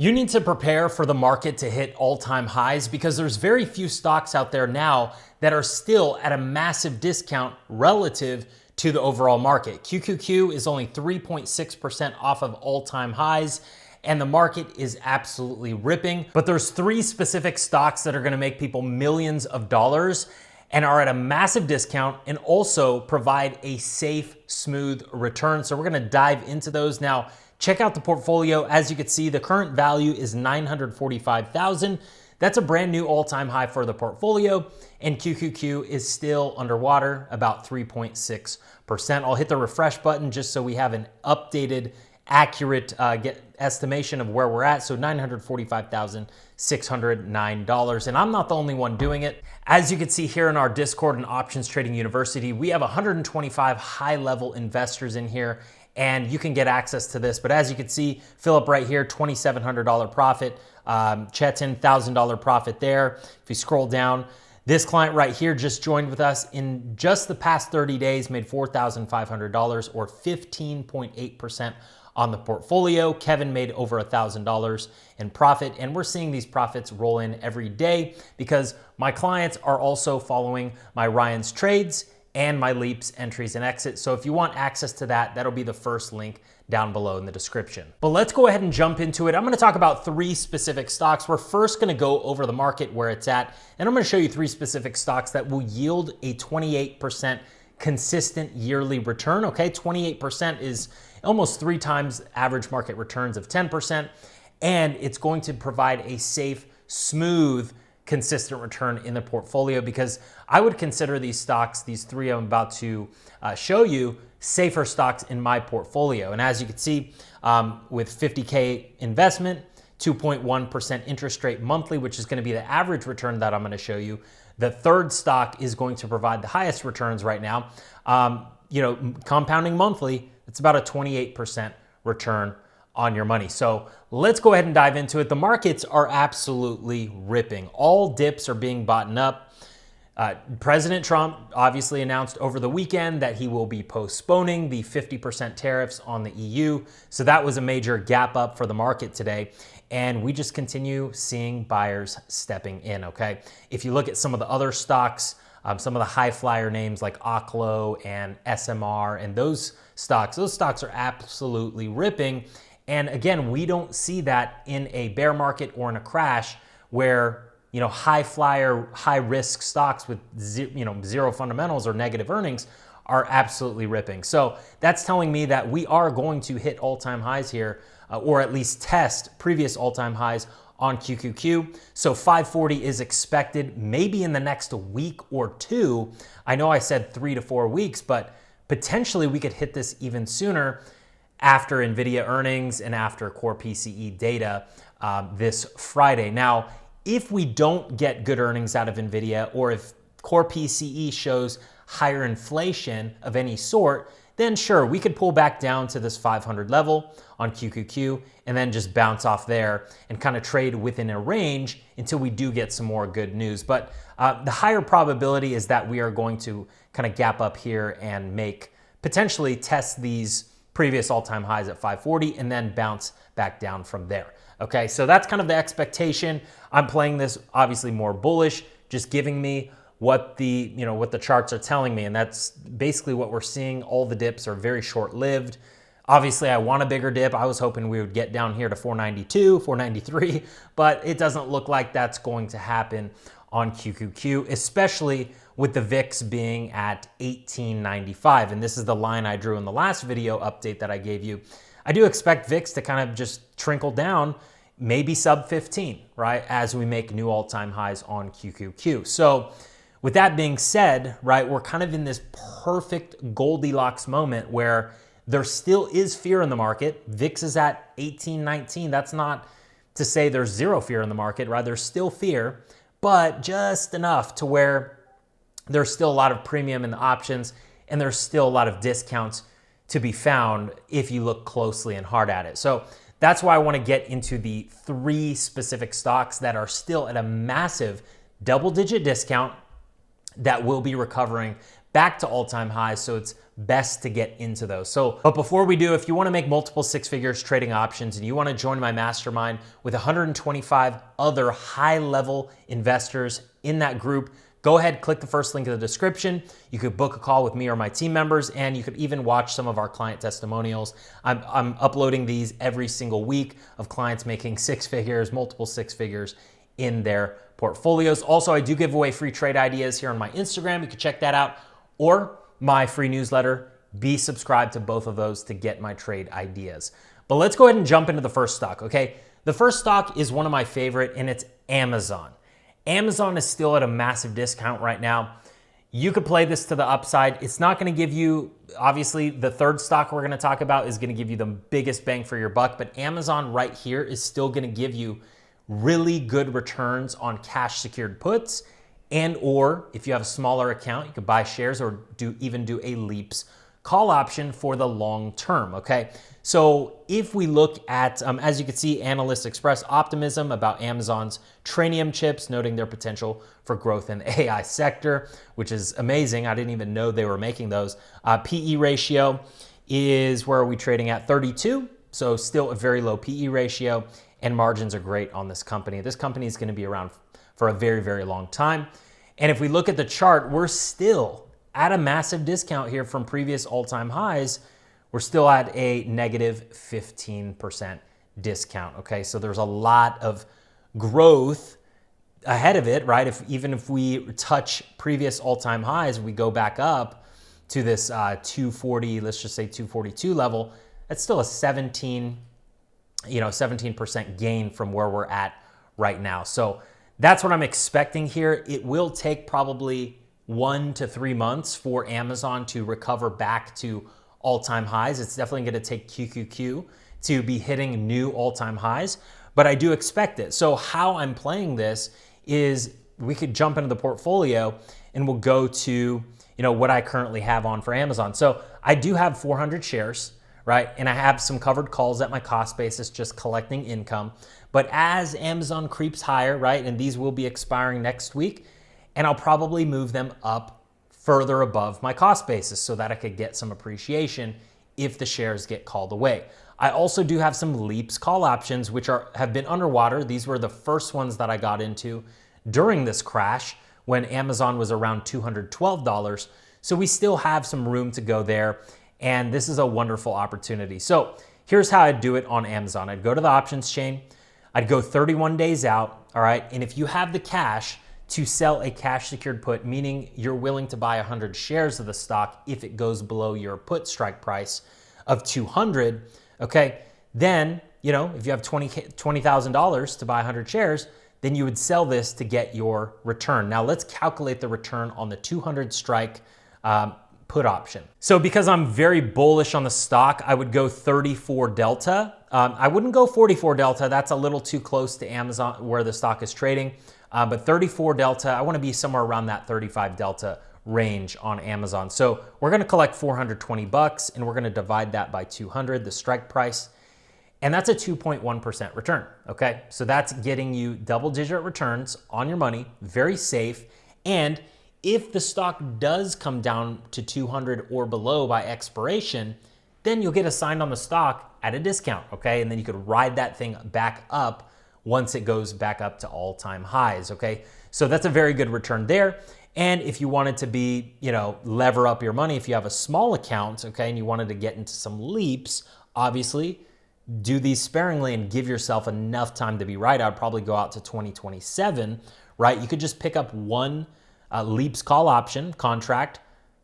You need to prepare for the market to hit all-time highs because there's very few stocks out there now that are still at a massive discount relative to the overall market. QQQ is only 3.6% off of all-time highs, and the market is absolutely ripping. But there's three specific stocks that are gonna make people millions of dollars and are at a massive discount and also provide a safe, smooth return. So we're gonna dive into those now. Check out the portfolio. As you can see, the current value is $945,000. That's a brand new all-time high for the portfolio, and QQQ is still underwater, about 3.6%. I'll hit the refresh button just so we have an updated, accurate estimation of where we're at. So $945,609, and I'm not the only one doing it. As you can see here in our Discord and Options Trading University, we have 125 high-level investors in here, and you can get access to this. But as you can see, Philip right here, $2,700 profit. Chetan, $1,000 profit there. If you scroll down, this client right here just joined with us in just the past 30 days, made $4,500 or 15.8% on the portfolio. Kevin made over $1,000 in profit, and we're seeing these profits roll in every day because my clients are also following my Ryan's trades and my leaps, entries, and exits. So if you want access to that, that'll be the first link down below in the description. But let's go ahead and jump into it. I'm gonna talk about three specific stocks. We're first gonna go over the market where it's at, and I'm gonna show you three specific stocks that will yield a 28% consistent yearly return, okay? 28% is almost 3 times average market returns of 10%, and it's going to provide a safe, smooth, consistent return in the portfolio because I would consider these stocks, these three I'm about to show you, safer stocks in my portfolio. And as you can see, with 50K investment, 2.1% interest rate monthly, which is gonna be the average return that I'm gonna show you. The third stock is going to provide the highest returns right now. Compounding monthly, it's about a 28% return on your money. So let's go ahead and dive into it. The markets are absolutely ripping. All dips are being bought up. President Trump obviously announced over the weekend that he will be postponing the 50% tariffs on the EU. So that was a major gap up for the market today. And we just continue seeing buyers stepping in, okay? If you look at some of the other stocks, some of the high flyer names like Oklo and SMR and those stocks are absolutely ripping. And again, we don't see that in a bear market or in a crash where, high flyer, high risk stocks with zero fundamentals or negative earnings are absolutely ripping. So that's telling me that we are going to hit all-time highs here, or at least test previous all-time highs on QQQ. So 540 is expected maybe in the next week or two. I know I said 3 to 4 weeks, but potentially we could hit this even sooner after NVIDIA earnings and after core PCE data this Friday. Now, if we don't get good earnings out of NVIDIA, or if core PCE shows higher inflation of any sort, then sure, we could pull back down to this 500 level on QQQ and then just bounce off there and kind of trade within a range until we do get some more good news. But the higher probability is that we are going to kind of gap up here and potentially test these previous all-time highs at 540 and then bounce back down from there. Okay, so that's kind of the expectation. I'm playing this obviously more bullish, just giving me what the charts are telling me, and that's basically what we're seeing. All the dips are very short-lived. Obviously, I want a bigger dip. I was hoping we would get down here to 492, 493, but it doesn't look like that's going to happen on QQQ, especially with the VIX being at 1895. And this is the line I drew in the last video update that I gave you. I do expect VIX to kind of just trickle down, maybe sub 15, right, as we make new all-time highs on QQQ. So with that being said, right, we're kind of in this perfect Goldilocks moment where there still is fear in the market. VIX is at 1819. That's not to say there's zero fear in the market, right? There's still fear, but just enough to where there's still a lot of premium in the options and there's still a lot of discounts to be found if you look closely and hard at it. So that's why I want to get into the three specific stocks that are still at a massive double-digit discount that will be recovering back to all-time highs. So it's best to get into those. So, but before we do, if you want to make multiple six figures trading options and you want to join my mastermind with 125 other high level investors in that group, go ahead, click the first link in the description. You could book a call with me or my team members, and you could even watch some of our client testimonials. I'm uploading these every single week of clients making six figures, multiple six figures in their portfolios. Also, I do give away free trade ideas here on my Instagram. You can check that out, or my free newsletter. Be subscribed to both of those to get my trade ideas. But let's go ahead and jump into the first stock, okay? The first stock is one of my favorite, and it's Amazon. Amazon is still at a massive discount right now. You could play this to the upside. It's not gonna give you, obviously, the third stock we're gonna talk about is gonna give you the biggest bang for your buck, but Amazon right here is still gonna give you really good returns on cash secured puts, and or if you have a smaller account, you could buy shares or even do a LEAPS call option for the long term, okay? So if we look at, as you can see, analysts express optimism about Amazon's Trainium chips, noting their potential for growth in the AI sector, which is amazing. I didn't even know they were making those. PE ratio is, where are we trading at? 32, so still a very low PE ratio, and margins are great on this company. This company is gonna be around for a very, very long time. And if we look at the chart, we're still at a massive discount here from previous all-time highs. We're still at a negative 15% discount, okay? So there's a lot of growth ahead of it, right? Even if we touch previous all-time highs, we go back up to this 240, let's just say 242 level, that's still a 17% gain from where we're at right now. So that's what I'm expecting here. It will take probably 1 to 3 months for Amazon to recover back to all-time highs. It's definitely going to take QQQ to be hitting new all-time highs, but I do expect it. So how I'm playing this is we could jump into the portfolio and we'll go to, what I currently have on for Amazon. So I do have 400 shares, right? And I have some covered calls at my cost basis, just collecting income. But as Amazon creeps higher, right, and these will be expiring next week, and I'll probably move them up further above my cost basis so that I could get some appreciation if the shares get called away. I also do have some LEAPS call options, which have been underwater. These were the first ones that I got into during this crash when Amazon was around $212. So we still have some room to go there. And this is a wonderful opportunity. So here's how I'd do it on Amazon. I'd go to the options chain. I'd go 31 days out, all right? And if you have the cash to sell a cash secured put, meaning you're willing to buy 100 shares of the stock if it goes below your put strike price of 200, okay? Then, if you have $20,000 to buy 100 shares, then you would sell this to get your return. Now let's calculate the return on the 200 strike put option. So because I'm very bullish on the stock, I would go 34 delta. I wouldn't go 44 delta. That's a little too close to Amazon where the stock is trading. But 34 delta, I want to be somewhere around that 35 delta range on Amazon. So we're going to collect $420 and we're going to divide that by 200, the strike price. And that's a 2.1% return. Okay. So that's getting you double-digit returns on your money, very safe. And if the stock does come down to 200 or below by expiration, then you'll get assigned on the stock at a discount, okay? And then you could ride that thing back up once it goes back up to all-time highs, okay? So that's a very good return there. And if you wanted to be, lever up your money, if you have a small account, okay, and you wanted to get into some LEAPS, obviously, do these sparingly and give yourself enough time to be right. I'd probably go out to 2027, right? You could just pick up one LEAPS call option contract,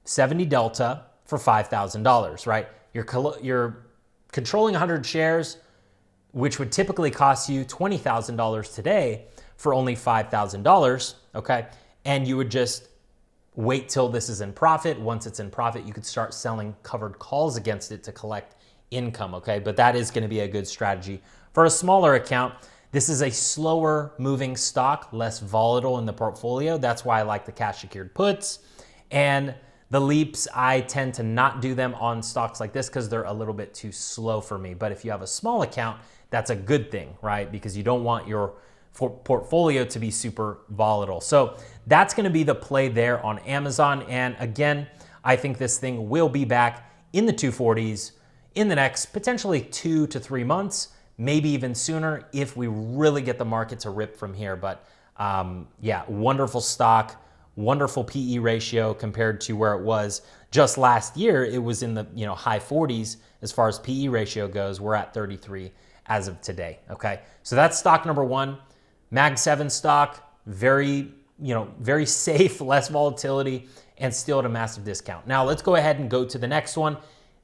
70 delta for $5,000, right? You're controlling 100 shares, which would typically cost you $20,000 today for only $5,000, okay? And you would just wait till this is in profit. Once it's in profit, you could start selling covered calls against it to collect income, okay? But that is gonna be a good strategy. For a smaller account, this is a slower moving stock, less volatile in the portfolio. That's why I like the cash secured puts. And the LEAPS, I tend to not do them on stocks like this because they're a little bit too slow for me. But if you have a small account, that's a good thing, right? Because you don't want your portfolio to be super volatile. So that's gonna be the play there on Amazon. And again, I think this thing will be back in the 240s in the next potentially 2 to 3 months, maybe even sooner if we really get the market to rip from here. But yeah, wonderful stock, wonderful PE ratio compared to where it was just last year. It was in the high 40s as far as PE ratio goes. We're at 33 as of today. Okay, so that's stock number one. Mag 7 stock, very safe, less volatility, and still at a massive discount. Now let's go ahead and go to the next one.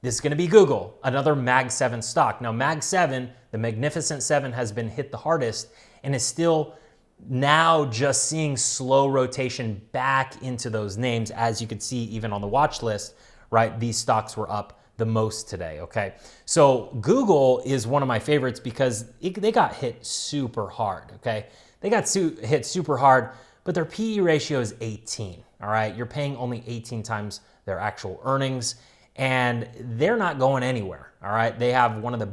This is going to be Google, another Mag 7 stock. Now Mag 7, the Magnificent 7, has been hit the hardest and is still now just seeing slow rotation back into those names. As you could see, even on the watch list, right? These stocks were up the most today, okay? So Google is one of my favorites because they got hit super hard, okay? They got hit super hard, but their PE ratio is 18, all right? You're paying only 18 times their actual earnings, and they're not going anywhere, all right? They have the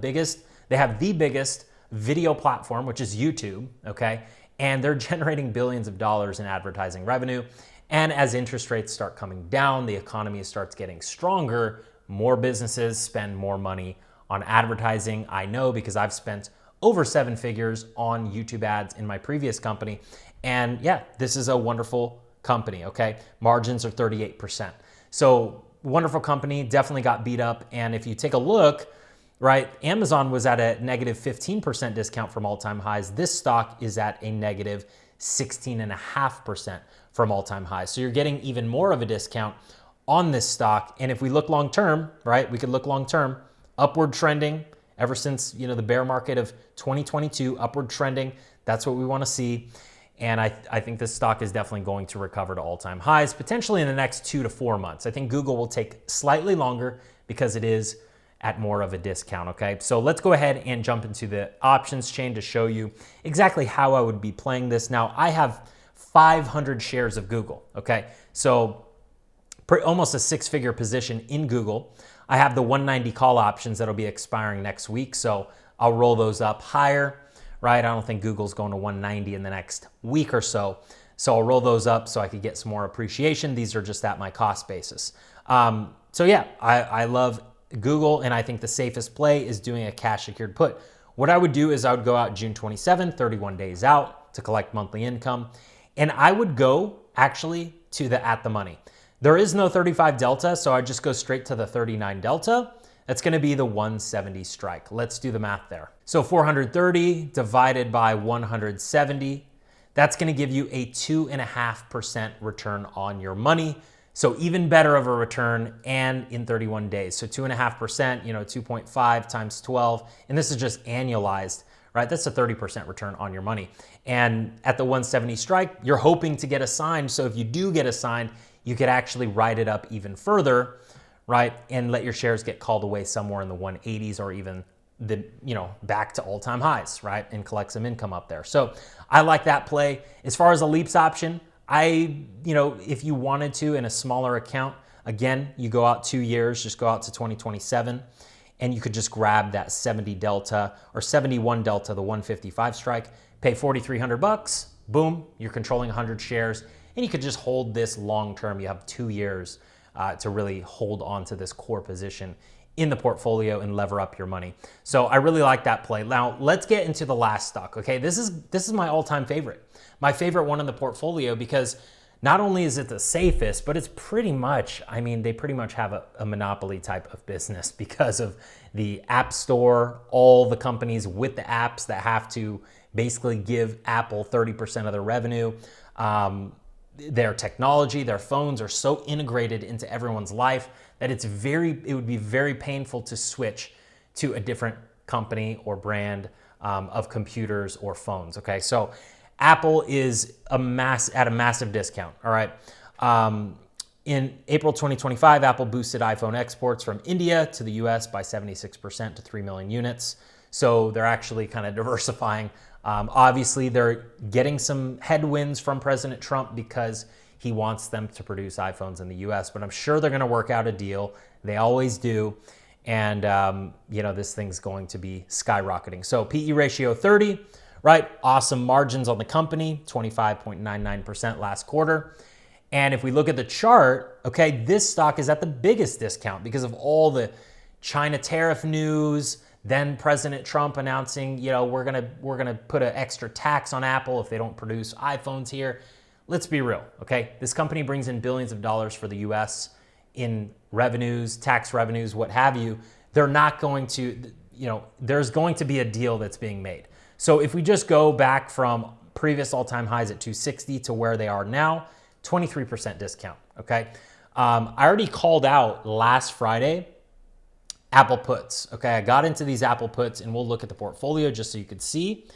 biggest video platform, which is YouTube, okay? And they're generating billions of dollars in advertising revenue. And as interest rates start coming down, the economy starts getting stronger, more businesses spend more money on advertising. I know because I've spent over 7 figures on YouTube ads in my previous company. And yeah, this is a wonderful company, okay? Margins are 38%. So wonderful company, definitely got beat up. And if you take a look, right, Amazon was at a negative 15% discount from all-time highs. This stock is at a negative 16.5% from all-time highs. So you're getting even more of a discount on this stock. And if we look long-term, right, we could look long-term, upward trending ever since, the bear market of 2022, upward trending. That's what we want to see. And I think this stock is definitely going to recover to all-time highs, potentially in the next 2 to 4 months. I think Google will take slightly longer because it is at more of a discount, okay? So let's go ahead and jump into the options chain to show you exactly how I would be playing this. Now, I have 500 shares of Google, okay? So almost a 6-figure position in Google. I have the 190 call options that'll be expiring next week, so I'll roll those up higher, right? I don't think Google's going to 190 in the next week or so. So I'll roll those up so I could get some more appreciation. These are just at my cost basis. So yeah, I love Google, and I think the safest play is doing a cash secured put. What I would do is I would go out June 27, 31 days out to collect monthly income. And I would go actually to the at the money. There is no 35 delta, so I just go straight to the 39 delta. That's gonna be the 170 strike. Let's do the math there. So 430 divided by 170, that's gonna give you a 2.5% return on your money. So even better of a return, and in 31 days. So 2.5%, 2.5 times 12, and this is just annualized, right? That's a 30% return on your money. And at the 170 strike, you're hoping to get assigned. So if you do get assigned, you could actually ride it up even further, right? And let your shares get called away somewhere in the 180s or even back to all-time highs, right? And collect some income up there. So I like that play. As far as a leaps option, if you wanted to in a smaller account, again, you go out 2 years, just go out to 2027, and you could just grab that 70 delta or 71 delta, the 155 strike, pay $4,300, boom, you're controlling 100 shares, and you could just hold this long term. You have 2 years to really hold on to this core position in the portfolio and lever up your money. So I really like that play. Now let's get into the last stock. Okay, this is my all-time favorite. My favorite one in the portfolio because not only is it the safest, but it's pretty much, they pretty much have a monopoly type of business because of the App Store, all the companies with the apps that have to basically give Apple 30% of their revenue. Their technology, their phones are so integrated into everyone's life that it would be very painful to switch to a different company or brand of computers or phones, okay? So Apple is at a massive discount, all right? In April 2025, Apple boosted iPhone exports from India to the US by 76% to 3 million units. So they're actually kind of diversifying. Obviously, they're getting some headwinds from President Trump because he wants them to produce iPhones in the US, but I'm sure they're gonna work out a deal. They always do. And this thing's going to be skyrocketing. So PE ratio 30, right? Awesome margins on the company, 25.99% last quarter. And if we look at the chart, okay, this stock is at the biggest discount because of all the China tariff news, then President Trump announcing, we're gonna put an extra tax on Apple if they don't produce iPhones here. Let's be real, okay? This company brings in billions of dollars for the US in revenues, tax revenues, what have you. They're not going to, there's going to be a deal that's being made. So if we just go back from previous all-time highs at 260 to where they are now, 23% discount, okay? I already called out last Friday Apple puts, okay? I got into these Apple puts, and we'll look at the portfolio just so you could see.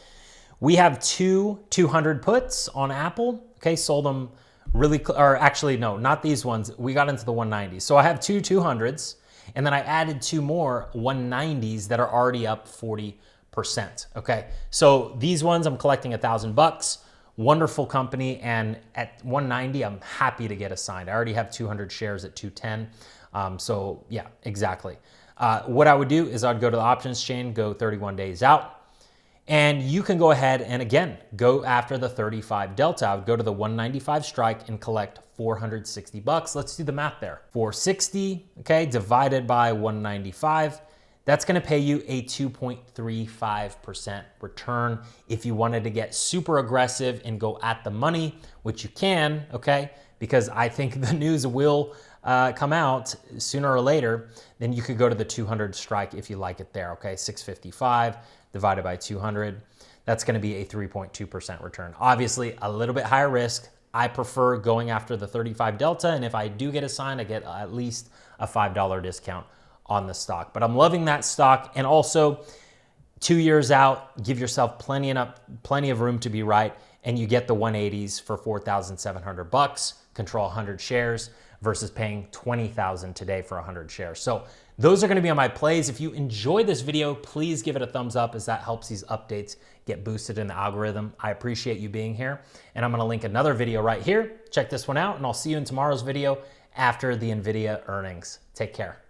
We have two 200 puts on Apple, okay? Sold them or actually, no, not these ones. We got into the 190s. So I have two 200s, and then I added two more 190s that are already up 40%, okay? So these ones, I'm collecting $1,000. Wonderful company, and at 190, I'm happy to get assigned. I already have 200 shares at 210. So yeah, exactly. What I would do is I'd go to the options chain, go 31 days out, and you can go ahead and again, go after the 35 delta. I would go to the 195 strike and collect $460. Let's do the math there. 460, okay, divided by 195. That's gonna pay you a 2.35% return. If you wanted to get super aggressive and go at the money, which you can, okay, because I think the news will come out sooner or later, then you could go to the 200 strike if you like it there, okay? 655 divided by 200. That's gonna be a 3.2% return. Obviously, a little bit higher risk. I prefer going after the 35 delta, and if I do get assigned, I get at least a $5 discount on the stock. But I'm loving that stock, and also 2 years out, give yourself plenty of room to be right, and you get the 180s for $4,700, control 100 shares versus paying $20,000 today for 100 shares. So those are gonna be on my plays. If you enjoyed this video, please give it a thumbs up, as that helps these updates get boosted in the algorithm. I appreciate you being here, and I'm gonna link another video right here. Check this one out, and I'll see you in tomorrow's video after the NVIDIA earnings. Take care.